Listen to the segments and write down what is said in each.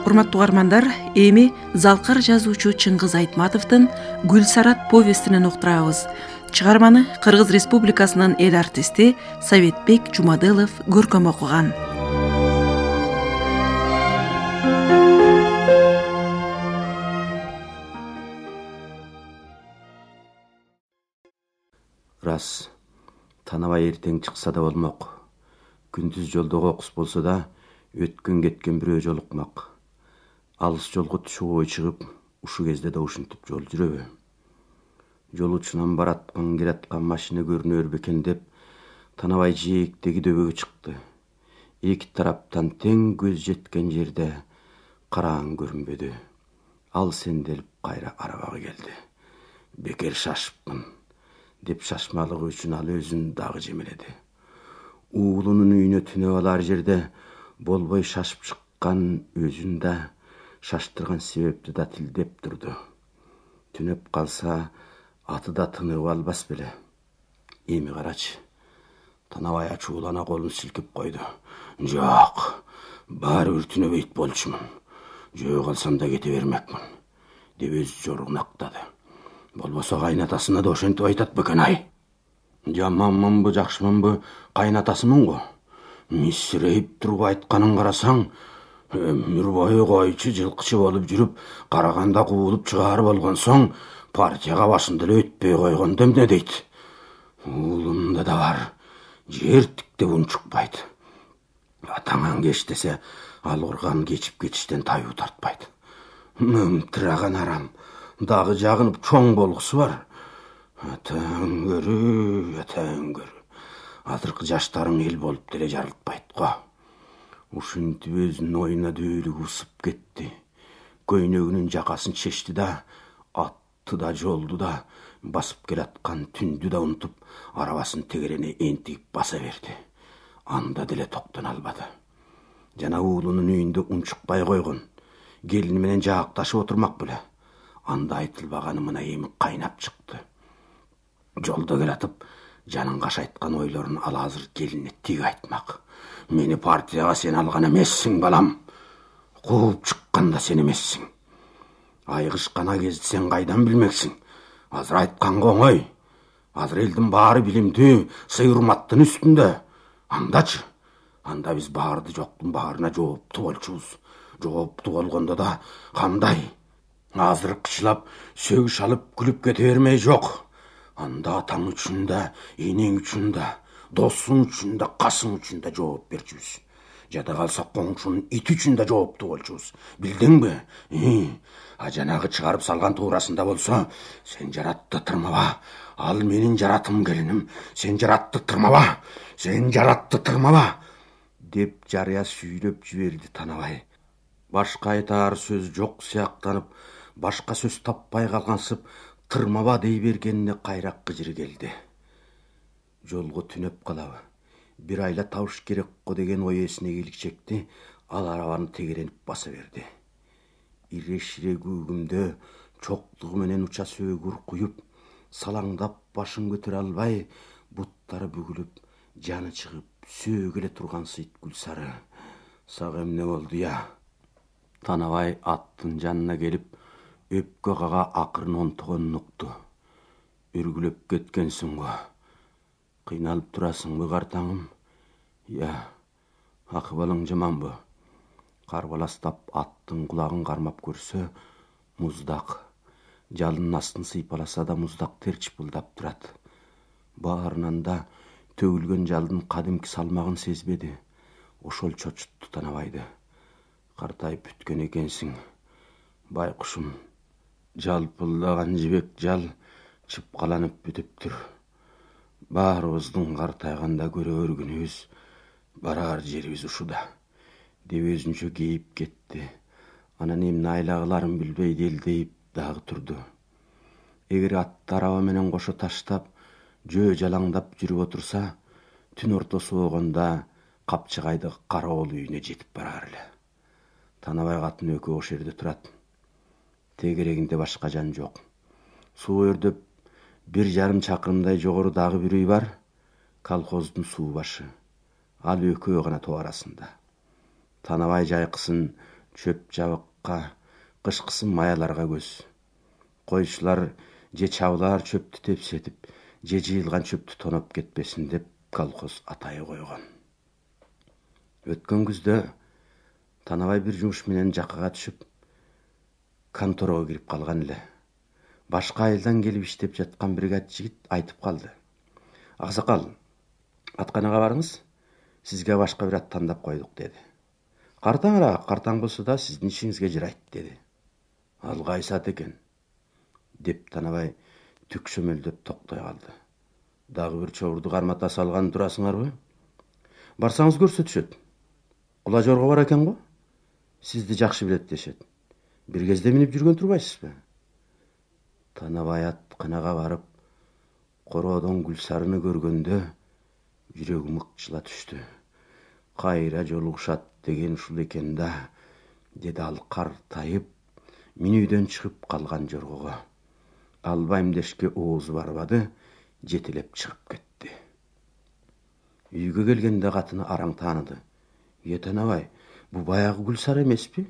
Урматтуу угармандар, эми залкар жазуучу Чыңгыз Айтматовдун Гүлсарат повестинен уктурабыз. Чыгарманы Кыргыз Республикасынын эл артисти Советбек Жумадылов көркөм окуган. Рас, Танабай эртең чыкса да болмок. Күндүз жолдогу окус болсо да, өткөн кеткен бирөө жолукмак. Алыс жолго түшүүгө чыгып, ушу кезде да ушинтип жол жүрөбү. Жол учунан бараткан келаткан машина көрүнөр бекен деп, Танабай жээктеги дөбөгө чыкты. Эки тараптан тең көз жеткен жерде караң көрүнбөдү. Ал сенделип кайра арабага келди. Бекер шашыпмын деп шашмалыгы үчүн ал өзүн дагы жемеледи. Уулунун үйүнө түнөп алар жерде болбой шашып чыккан өзүн да шаштырган себепти да тилдеп турду. Түнөп калса аты да тынып албас беле. Эми карачы. Танабай ачуулана колун силкип койду. Жок, баары бир түнөбөйт болчумун. Жөө калсам да кете бермекмин деп өз жоругун актады. Болбосо кайнатасына да ошентип айтат бекен-ай. Жаманмынбы, жакшымынбы, кайнатасымын го. Мисирейип туруп айтканын карасаң, өмүр бою койчу жылкычы болуп жүрүп, караганда куулуп чыгаар болгон соң, партияга башында эле өтпөй койгондо эмне дейт? Уулумда да бар, жер тиктеп унчукпайт. Атаңан кеч десе, ал урган кечип кетиштен тайуу тартпайт. Мымтыраган арам, дагы жагынып чоң болгусу бар. Атаң көрү. Азыркы жаштарың эл болуп деле жарылтпайт го. Ушинтип өзүнүн оюна дөөлүгү усуп кетти. Көйнөгүнүн жакасын чечти да, атты да, жолду да, басып келаткан түндү да унутуп, арабасын тегерене энтигип баса берди. Анда деле токтоно албады. Жана уулунун үйүндө унчукпай койгон. Келини менен жаакташып отурмак беле. Анда айтылбаганы мына эми кайнап чыкты. Жолдо келатып, жанын кашайткан ойлорун ал азыр келинине тиг айтмак. Мени партияга сен алган эмессиң, балам. Кууп чыкканда сен эмессиң. Айгышкана кезди сен кайдан билмексиң? Азыр айтканга оңой. Азыр элдин баары билимдүү, сый-урматтын үстүндө. Андачы? Анда биз баарды жоктун баарына жооптуу болчубуз. Жооптуу болгондо да кандай? Азыркычылап, сөгүш алып күлүп кете бермей жок. Анда атаң үчүн да, энең үчүн да, досуң үчүн да, касың үчүн да жооп берчүбүз. Жада калса коңшунун ити үчүн да жооптуу болчубуз. Билдиңби? А жанагы чыгарып салган туурасында болсо, сен жаратты тырмаба. Ал менин жаратым келиним. Сен жаратты тырмаба. Сен жаратты тырмаба. Деп жарыя сүйрөп жиберди Танабай. Башка айтаар сөз жок сыяктанып, башка сөз таппай калгансып, тырмаба дей бергенине кайра кыжыры келди. Жолго түнөп калабы, бир айла табыш керек го деген ой эсине келичекти, ал арабаны тегеренип баса берди. Ире-шире күүгүмдө чоктугу менен уча сөөгүр куюп, салаңдап башын көтөрө албай, буттары бүгүлүп, жаны чыгып, сөөгө эле турган сыйт Гүлсары. Сага эмне болду я? Танабай аттын жанына келип, өпкө кага акырын онтогонун укту. Үргүлөп кеткенсиң го. Кыйналып турасыңбы, картаңым? Я, акыбалың жаманбы? Карбаластап аттын кулагын кармап көрсө, муздак. Жалынын астын сыйпаласа да муздак терчипылдап турат. Баарынан да төгүлгөн жалдын кадимки салмагын сезбеди. Ошол чочутту Танабайды. Картайып бүткөн экенсиң, байкушум. Жалпылдаган жибек жал чыпкаланып бүтүптүр. Баарыбыздын картайганда көрө көргүнүбүз, барар жерибиз ушуда, деп өзүнчө кейип кетти. Анан эмне айлагыларын билбей делдейип дагы турду. Эгер атты араба менен кошо таштап, жөө жалаңдап жүрүп отурса, түн ортосу болгондо Капчыгайдагы Караоол үйүнө жетип барар эле. Танабай катын экөө ошол жерде турат. Тегерегинде башка жан жок. Суу өрдөп 1,5 чакырымдай жогору дагы бир үй бар. Колхоздун суу башы. Ал экөө гана тоо арасында. Танабай жайкысын чөп жабыкка, кышкысын маяларга көз. Койчулар же чабылар чөптү тепсетип, же жыйылган чөптү тоноп кетпесин деп колхоз атайы койгон. Өткөн күздө Танабай бир жумуш менен жаккага түшүп, конторого кирип калган эле. Башка айылдан келип иштеп жаткан бригад жигит айтып калды. Аксакал, атканага барыңыз, сизге башка бир ат тандап койдук деди. Картаңыраак, картаң болсо да сиздин ишиңизге жарайт деди. Ал кайсы ат экен? Деп Танабай түкшөмөлдөп токтой калды. Дагы бир чобурду кармата салган турасыңарбы? Барсаңыз көрсөтүшөт. Кула жорго бар экен го? Сизди жакшы билет дешет. Бир кезде минип жүргөн турбайсызбы? Танабай атканага барып, короодон Гүлсарыны көргөндө жүрөгү мыкчыла түштү. Кайра жолугушат деген ушул экен да, деди ал картайып, минүүдөн чыгып калган жоргого. Албайм дешке оозу барбады, жетелеп чыгып кетти. Үйгө келгенде катыны араң тааныды. Танабай, бу баягы Гүлсары эмеспи?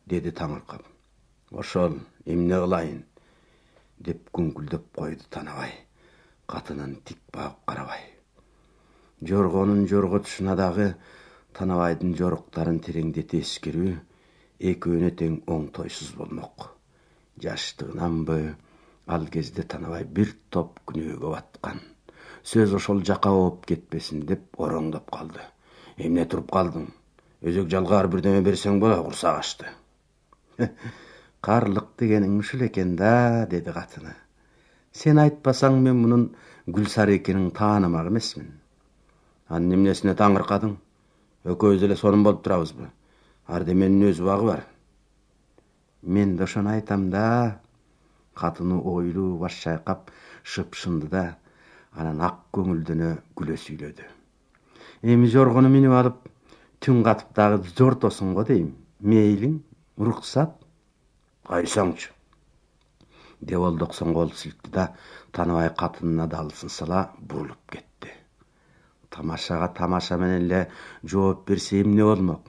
Деди таңыркап. Ошол, эмне кылайын? Деп күңкүлдөп койду Танабай, катынын тик багып карабай. Жоргонун жорго тушуна дагы Танабайдын жоруктарын тереңдете эскерүү экөөнө тең оңтойсуз болмок. Жаштыгынанбы, ал кезде Танабай бир топ күнөөгө баткан. Сөз ошол жака болуп кетпесин деп ороңдоп калды. Эмне туруп калдың? Өзөк жалгаар бирдеме берсең бола, курсак ачты. Карлык дегениң ушул экен да, деди катыны. Сен айтпасаң мен мунун Гүлсары экенин таанымак эмесмин. Анын эмнесине таңыркадың? Экөөбүз эле сонун болуп турабызбы? Ардеменин өз багы бар. Мен да ошону айтам да. Катыны ойлуу баш чайкап шыпшынды да, анан ак көңүлдөнө күлө сүйлөдү. Эми жоргону минип алып, түн катып дагы жортосуң го дейм. Мейлиң, уруксат. Кайсаңчы? Деп олдоксон кол силкти да, Танабай катынына далысын сала бурулуп кетти. Тамашага тамаша менен эле жооп берсе эмне болмок?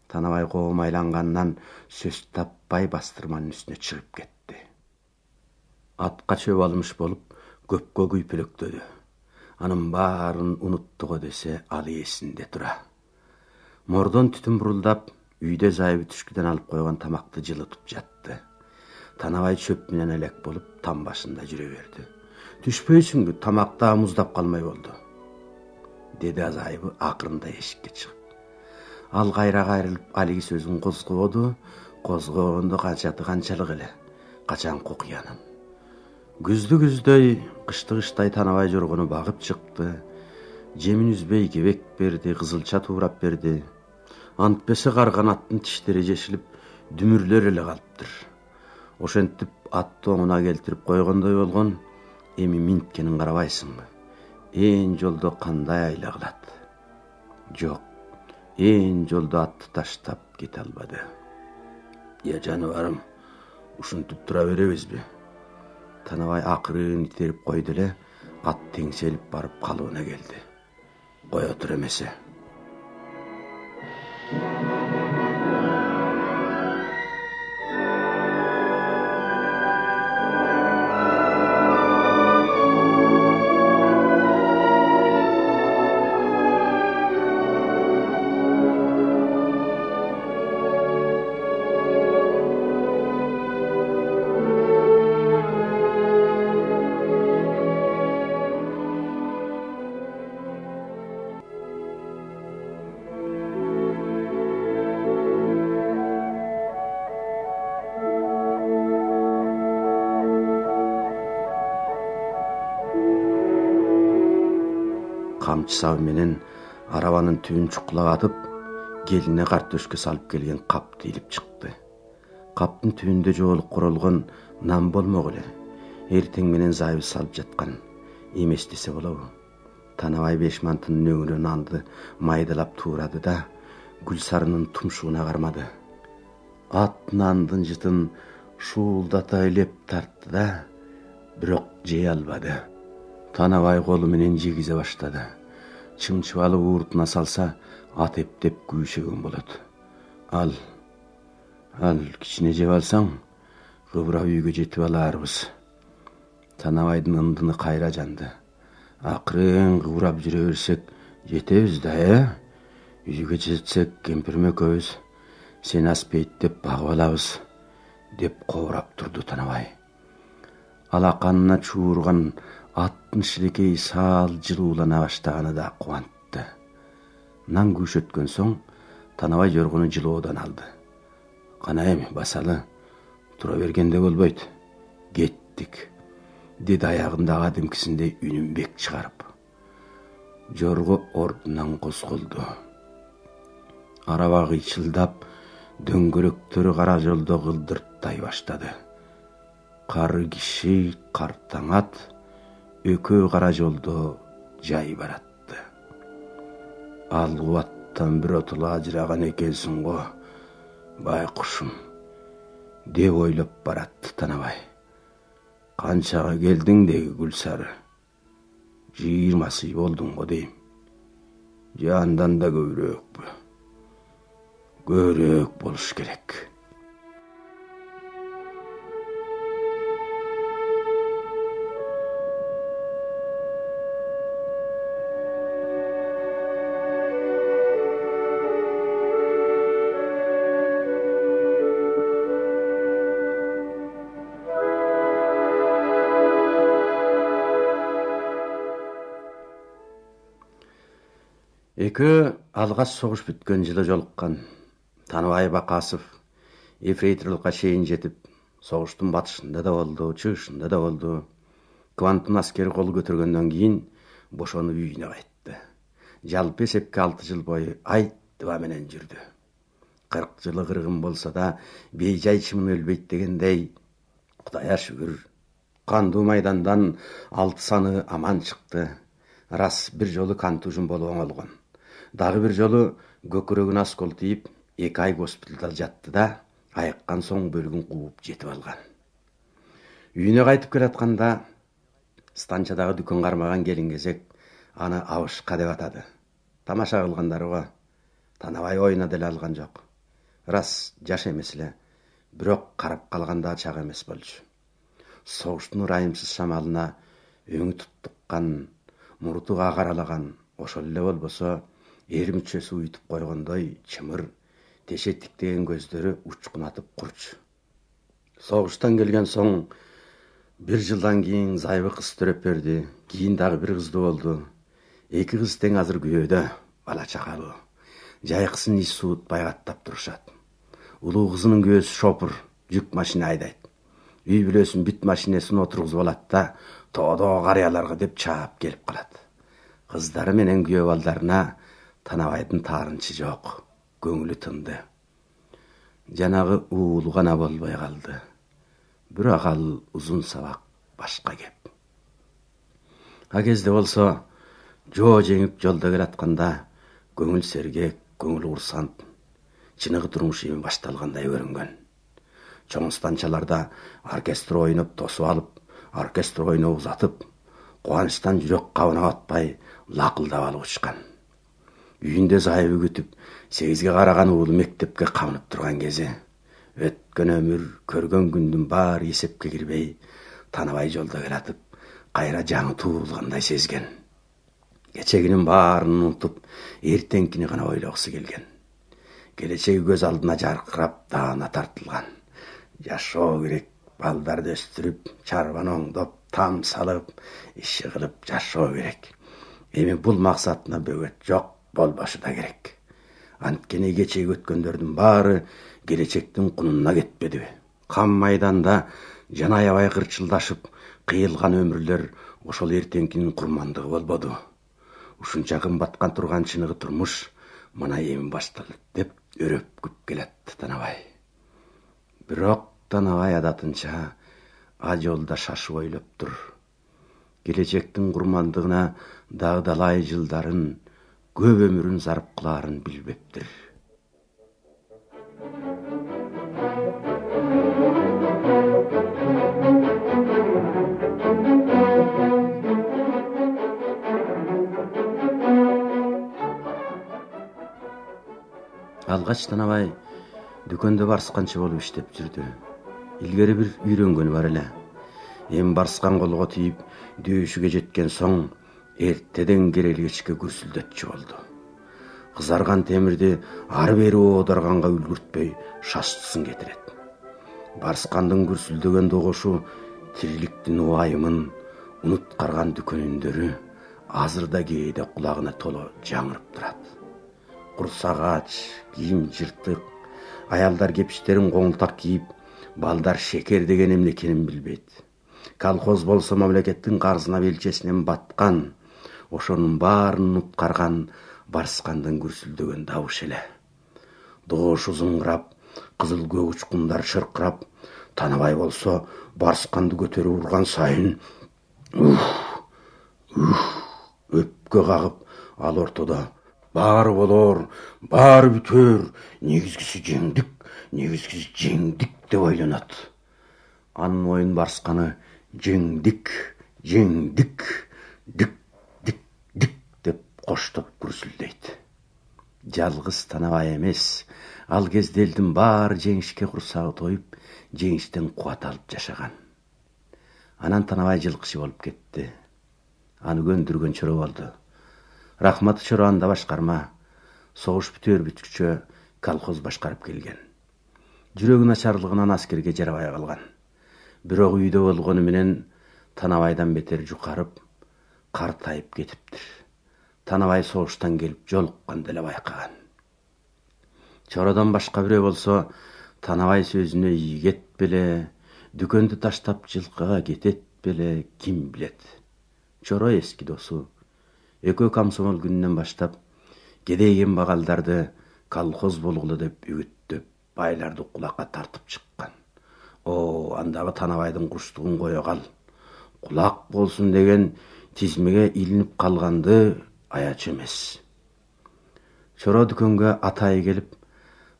Танабай коомайлангандан сөз таппай бастырманын үстүнө чыгып кетти. Атка чөп алымыш болуп, көпкө күйпөлөктөдү. Анын баарын унуттуго десе, ал эсинде тура. Мордон түтүн бурулдап, үйдө зайыбы түшкүдөн алып койгон тамакты жылытып жатты. Танабай чөп менен элек болуп, там башында жүрө берди. Түшпөйсүңбү, тамак да муздап калмай болду, деди азайыбы акырында эшикке чыгып. Ал кайра кайрылып, алиги сөзүн козгободу, козгогондо канчалык эле, качанкы окуянын. Күздү күздөй, кышты кыштай Танабай жоргону багып чыкты. Жемин үзбөй кебек берди, кызылча туурап берди. Антпесе карган аттын тиштери жешилип, дүмүрлөр эле калыптыр. Ошентип атты оңуна келтирип койгондой болгон. Эми минткенин карабайсыңбы? Ээн жолдо кандай айла кылат? Жок, ээн жолдо атты таштап кете албады. Жаныбарым, ушинтип тура беребизби? Танабай акырын итерип койду эле, ат теңселип барып калыбына келди. Кое тур эмесе. Камчы сабы менен арабанын түбүн чукулагатып, келине картөшкө салып келген капты илип чыкты. Каптын түбүндө жоолук королгон нан болмок эле. Эртең менен зайыбы салып жаткан эмес десе болобу. Танабай 5 мантынын өңүнө нанды майдалап туурады да, Гүлсарынын тумшугуна кармады. Ат нандын жытын шуулдата илеп тартты да, бирок жей албады. Танабай колу менен жегизе баштады. чымчыбалы ууртуна салса ат эптеп күйшөгөн болот. Ал кичине жеп алсаң кыбырап үйгө жетип аларбыз. Танабайдын ындыны кайра жанды. Акырын кыбырап жүрө берсек жетебиз да, үйгө жетсек кемпирим экөөбүз сени аспейт деп багып алабыз деп кобурап турду Танабай. Алаканына чуурган аттын шилекей саал жылуулана баштаганы да кубантты. Нан күйш өткөн соң Танабай жоргону жылоодан алды. Кана эми басалы, тура бергенде болбойт. Кеттик, деди аягындагы адимкисиндей үнүн бек чыгарып. Жорго ордунан козголду. Араба кыйчылдап, дөңгөрөктөрү кара жолдо кылдырттай баштады. Кары киши, картаң ат, экөө кара жолдо жай баратты. Ал кубаттан биротула ажыраган экенсиң го, байкушум, деп ойлоп баратты Танабай. Канчага келдиң деги Гүлсары? 20 сый болдуң го дейм. Же андан да көбүрөөкпү? Көбүрөөк болуш керек. Экөө алгаш согуш бүткөн жылы жолуккан. Таныбай Бакасов эфрейторлукка чейин жетип, согуштун батышында да болду, чыгышында да болду. Кванттын аскери кол көтөргөндөн кийин бошонуп үйүнө кайтты. Жалпы эсепке 6 жыл бою айтыба менен жүрдү. 40 жылы кыргын болсо да бейжай чымын өлбөйт дегендей, Кудайга шүгүр, кандуу майдандан 6 саны аман чыкты. Рас бир жолу контужен болуп оңолгон. Дагы бир жолу көкүрөгүнө оскол тийип, 2 ай госпиталда жатты да, айыккан соң бөлүгүн кууп жетип алган. Үйүнө кайтып келатканда станциядагы дүкөн кармаган келин-кезек аны абышка деп атады. Тамаша кылгандарга Танабай оюна деле алган жок. Рас жаш эмес эле, бирок карап калганда чак эмес болчу. Согуштун ырайымсыз шамалына өңү туттуккан, мурту агаралаган, ошол эле болбосо эр мүчөсү уйтуп койгондой чымыр, теше тиктеген көздөрү учкунатып курчу. Согуштан келген соң 1 жылдан кийин зайыбы кыз төрөп берди. Кийин дагы бир кызды болду. 2 кыз тең азыр күйөөдө, бала чакалуу. Жайкысын иш суутпай каттап турушат. Улуу кызынын күйөөсү шопур, жүк машина айдайт. Үй бүлөсүн бүт машинесин отургузуп алат да, тоодо карыяларга деп чаап келип калат. Кыздары менен күйөө балдарына Танабайдын таарынчы жок, көңүлү тынды. Жанагы уулу гана болбой калды. Бирок ал узун сабак башка кеп. А кезде болсо жоо жеңип жолдо келатканда көңүл сергек, көңүл курсант, чыныгы турмуш эми башталгандай көрүнгөн. Чоң станцияларда оркестр ойноп тосуп алып, оркестр ойноп узатып, кубанычтан жүрөк кабына батпай лакылдап алып учкан. Үйүндө зайыбы күтүп, 8ге караган уулу мектепке камынып турган кези, өткөн өмүр, көргөн күндүн баары эсепке кирбей, Танабай жолдо келатып, кайра жаңы туулгандай сезген. Кечегинин баарын унутуп, эртеңкини гана ойлогусу келген. Келечеги көз алдына жаркырап, даана тартылган. Жашоо керек, балдарды өстүрүп, чарбаны оңдоп, там салып, иши кылып жашоо керек. Эми бул максатына бөгөт жок, болбошу да керек. Анткени кечеги өткөндөрдүн баары келечектин кунуна кетпедиби? Кам майданда жана аябай кырчылдашып, кыйылган өмүрлөр ошол эртеңкинин курмандыгы болбоду. Ушунча кымбаткан турган чыныгы турмуш мына эми башталды деп өрөпкүп келатты Танабай. Бирок Танабай адатынча а жолда шашып ойлоп тур. Келечектин курмандыгына дагы далай жылдарын, көп өмүрүн зарып кылаарын билбептир. Алгач Танабай дүкөндө барсканчы болуп иштеп жүрдү. Илгери бир үйрөнгөнү бар эле. Эми барскан колго тийип дөөшүгө жеткен соң эртеден керелгечке күрсүлдөтчү болду. Кызарган темирди ары бери оодарганга үлгүртпөй шаштысын кетирет. Барскандын күрсүлдөгөн догушу тириликтин убайымын унуткарган дүкөн үндөрү азыр да кээде кулагына толо жаңырып турат. Курсак ач, кийим жыртык, аялдар кепиштерин коңултак кийип, балдар шекер деген эмне экенин билбейт. Колхоз болсо мамлекеттин карзына белчесинен баткан, ошонун баарын унуткарган барскандын күрсүлдөгөн добуш эле. Доошу зыңгырап, кызыл көк учкундар шыркырап, Танабай болсо барсканды көтөрүп урган сайын өпкө кагып, ал ортодо баары болор, баары бүтөр, негизгиси жеңдик деп ойлонот. Анын оюн барсканы жеңдик, дик деп коштоп күрсүлдөйт. Жалгыз Танабай эмес, ал кезде элдин баары жеңишке курсагы тоюп, жеңиштен кубат алып жашаган. Анан Танабай жылкычы болуп кетти. Аны көндүргөн чоро болду. Рахматы чоро анда башкарма, согуш бүтүрбүткүчө колхоз башкарып келген. Жүрөгүн начарлыгынан аскерге жарабай калган. Бирок үйдө болгону менен Танабайдан бетер жукарып, картайып кетиптир. Танабай согуштан келип жолукканда эле байкаган. Чородон башка бирөө болсо Танабай сөзүнө ийгет беле, дүкөндү таштап жылкыга кетет беле, ким билет. Чоро эски досу. Экөө комсомол күнүнөн баштап кедейген багалдарды колхоз болгулу деп үгүттөп, байларды кулакка тартып чыккан. Андагы Танабайдын курчтугун кое кал. Кулак болсун деген тизмеге илинип калганды аячы эмес. Чоро дүкөнгө атайы келип,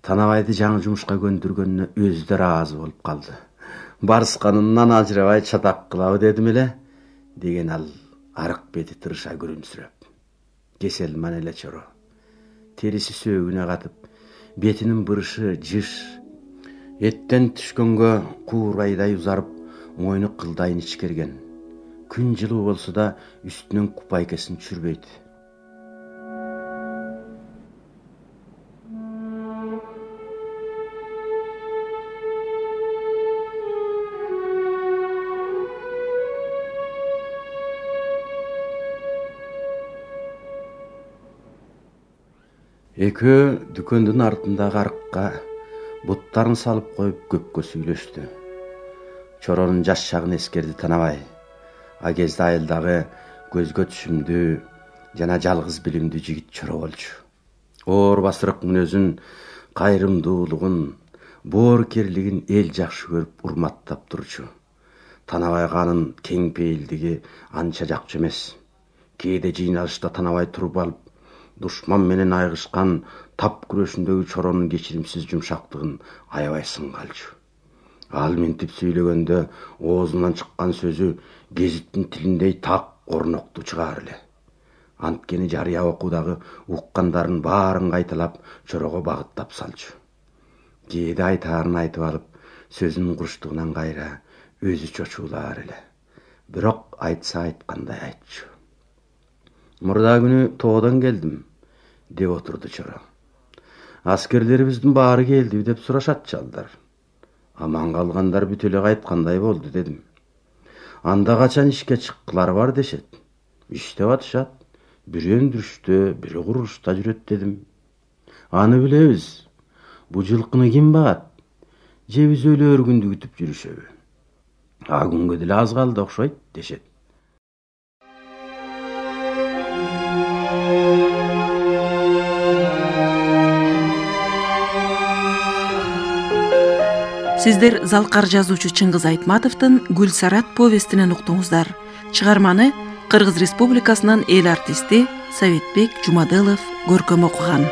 Танабайды жаңы жумушка көндүргөнүнө өзү да ыраазы болуп калды. Барсканынан ажырабай чатак кылабы дедим эле, деген ал арык бети тырыша күрүмсүрөп. Кеселман эле чоро. Териси сөөгүнө катып, бетинин бырышы жыш. Эттен түшкөнгө куурайдай узарып, мойну кылдайын ичкерген. Күн жылуу болсо да үстүнөн купайкесин түшүрбөйт. Экөө дүкөндүн артындагы арыкка буттарын салып коюп көпкө сүйлөштү. Чоронун жаш шагын эскерди Танабай. А кезде айылдагы көзгө түшүмдүү жана жалгыз билимдүү жигит чоро болчу. Оор басырык мүнөзүн, кайрымдуулугун, боорукерлигин эл жакшы көрүп урматтап турчу. Танабайга анын кең пейилдиги анча жакчу эмес. Кээде жыйналышта Танабай туруп алып, душман менен айгышкан тап күрөшүндөгү чоронун кечиримсиз жумшактыгын аябай сынгалчу. Ал минтип сүйлөгөндө оозунан чыккан сөзү гезиттин тилиндей так орноктуу чыгаар эле. Анткени жарыя окуудагы уккандарын баарын кайталап чорого багыттап салчу. Кээде айтаарын айтып алып, сөзүнүн курчтугунан кайра өзү чочулаар эле. Бирок айтса айткандай айтчу. Мурда күнү тоодон келдим, деп отурду чоро. Аскерлерибиздин баары келдиби деп сурашат чалдар. Аман калгандар бүт эле кайткандай болду дедим. Анда качан ишке чыккылары бар дешет. Иштеп атышат. Бири өндүрүштө, бири курулушта жүрөт дедим. Аны билебиз. Бу жылкыны ким багат? Же биз өлөр күндү күтүп жүрүшөбү? А күнгө деле аз калды окшойт дешет. Сиздер залкар жазуучу Чыңгыз Айтматовдун Гүлсарат повестинен уктуңуздар. Чыгарманы Кыргыз Республикасынын эл артисти Советбек Жумадылов көркөм окуган.